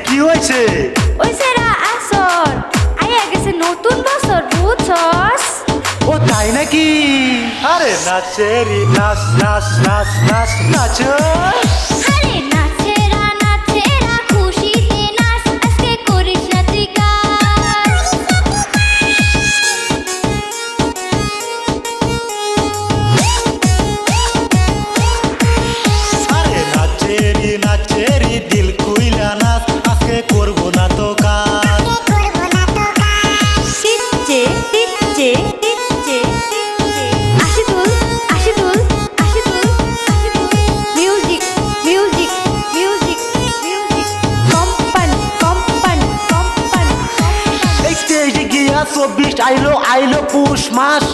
কি হয়েছে? ওই সেরা আসর আইয়া গেছে নতুন বছর বুঝছস? ও তাই নাকি? আরে নাচেরি নাচ নাচ নাচ নাচ নাচ। আরে নাচেরা নাচেরা খুশিতে নাচ আজকে করিস না তুই কাজ। আরে নাচেরি নাচেরি দিল খুইলা নাচ আজকে করবো না তো কাজ। টিচে টিচে টিচে টিচে আশি তুল আশি তুল আশি তুল আশি তুল। মিউজিক মিউজিক মিউজিক মিউজিক কম্পান কম্পান কম্পান। এই স্টেজে গিয়া 24 আইলো পুষ মাস।